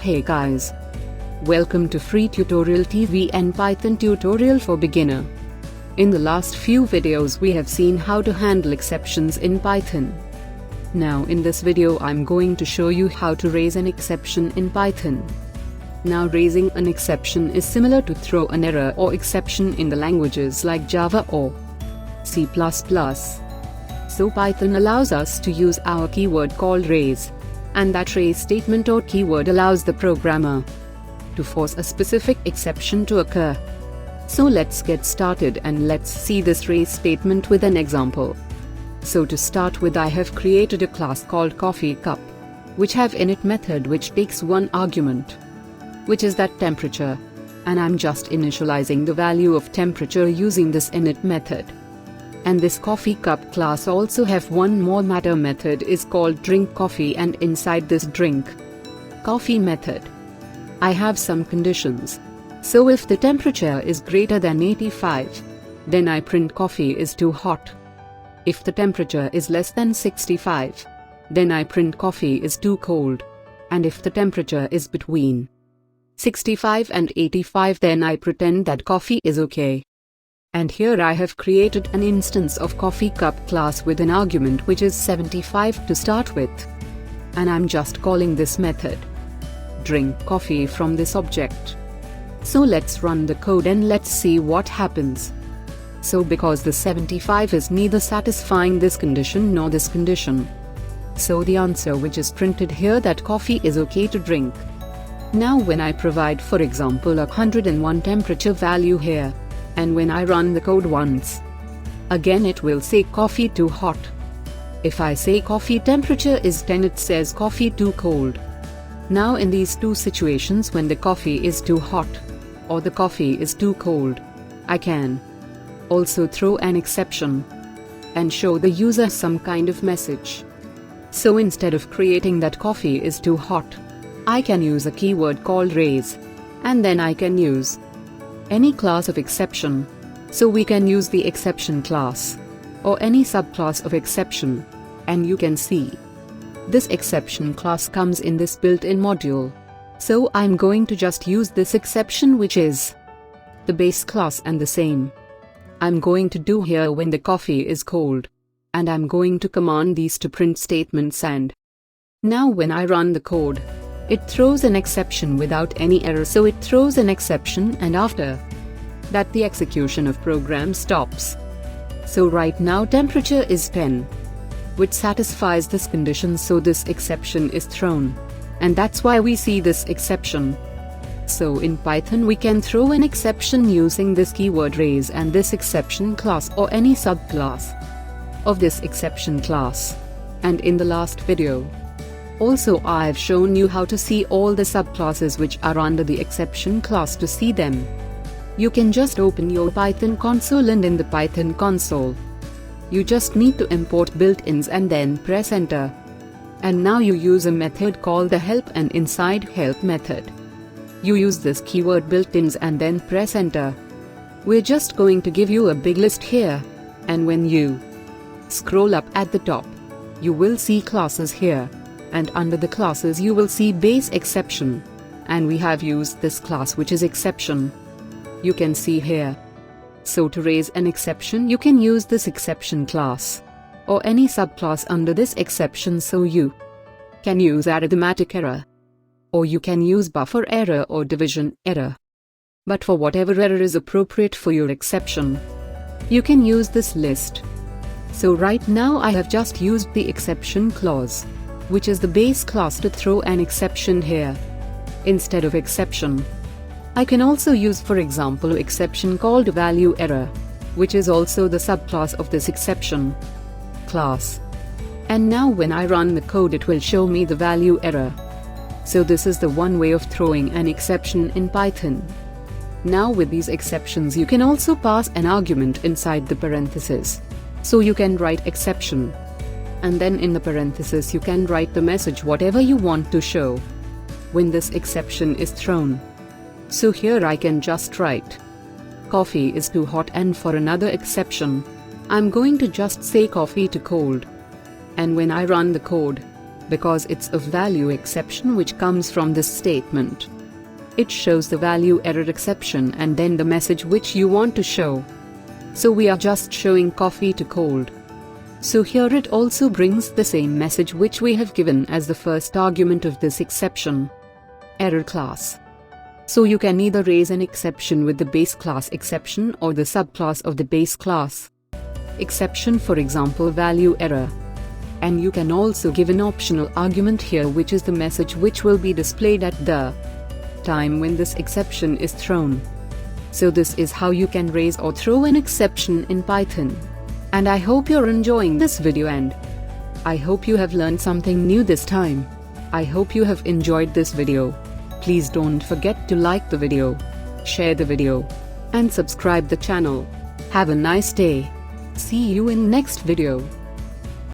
Hey guys! Welcome to Free Tutorial TV and Python tutorial for beginner. In the last few videos we have seen how to handle exceptions in Python. Now in this video I'm going to show you how to raise an exception in Python. Now raising an exception is similar to throw an error or exception in the languages like Java or C++. So Python allows us to use our keyword called raise. And that raise statement or keyword allows the programmer to force a specific exception to occur. So let's get started and let's see this raise statement with an example. So to start with, I have created a class called coffee cup, which have init method which takes one argument, which is that temperature, and I'm just initializing the value of temperature using this init method. And this coffee cup class also have one more matter method is called drink coffee, and inside this drink coffee method I have some conditions. So if the temperature is greater than 85, then I print coffee is too hot. If the temperature is less than 65, then I print coffee is too cold. And if the temperature is between 65 and 85, then I pretend that coffee is okay. And here I have created an instance of coffee cup class with an argument which is 75 to start with. And I'm just calling this method drink coffee from this object. So let's run the code and let's see what happens. So because the 75 is neither satisfying this condition nor this condition, so the answer which is printed here that coffee is okay to drink. Now when I provide for example 101 temperature value here, and when I run the code once, again it will say coffee too hot. If I say coffee temperature is 10, it says coffee too cold. Now in these two situations, when the coffee is too hot or the coffee is too cold, I can also throw an exception and show the user some kind of message. So instead of creating that coffee is too hot, I can use a keyword called raise, and then I can use any class of exception. So we can use the exception class or any subclass of exception, and you can see this exception class comes in this built-in module. So I'm going to just use this exception, which is the base class, and the same I'm going to do here when the coffee is cold, and I'm going to command these to print statements. And now when I run the code, it throws an exception without any error. So it throws an exception, and after that the execution of program stops. So right now temperature is 10, which satisfies this condition, so this exception is thrown, and that's why we see this exception. So in Python we can throw an exception using this keyword raise and this exception class or any subclass of this exception class. And in the last video also I've shown you how to see all the subclasses which are under the exception class. To see them, you can just open your Python console, and in the Python console you just need to import built-ins and then press enter. And now you use a method called the help, and inside help method you use this keyword built-ins and then press enter. We're just going to give you a big list here, and when you scroll up at the top you will see classes here, and under the classes you will see base exception, and we have used this class which is exception. You can see here. So to raise an exception you can use this exception class or any subclass under this exception. So you can use arithmetic error, or you can use buffer error or division error. But for whatever error is appropriate for your exception, you can use this list. So right now I have just used the exception clause, which is the base class, to throw an exception here. Instead of exception, I can also use for example exception called value error, which is also the subclass of this exception class. And now when I run the code it will show me the value error. So this is the one way of throwing an exception in Python. Now with these exceptions you can also pass an argument inside the parenthesis. So you can write exception, and then in the parenthesis you can write the message whatever you want to show when this exception is thrown. So here I can just write coffee is too hot, and for another exception I'm going to just say coffee too cold. And when I run the code, because it's a value exception which comes from this statement. It shows the value error exception and then the message which you want to show. So we are just showing coffee to cold. So here it also brings the same message which we have given as the first argument of this exception. Error class. So you can either raise an exception with the base class exception or the subclass of the base class. Exception, for example, value error. And you can also give an optional argument here, which is the message which will be displayed at the time when this exception is thrown. So this is how you can raise or throw an exception in Python. And I hope you're enjoying this video, and I hope you have learned something new this time. I hope you have enjoyed this video. Please don't forget to like the video, share the video, and subscribe the channel. Have a nice day. See you in next video.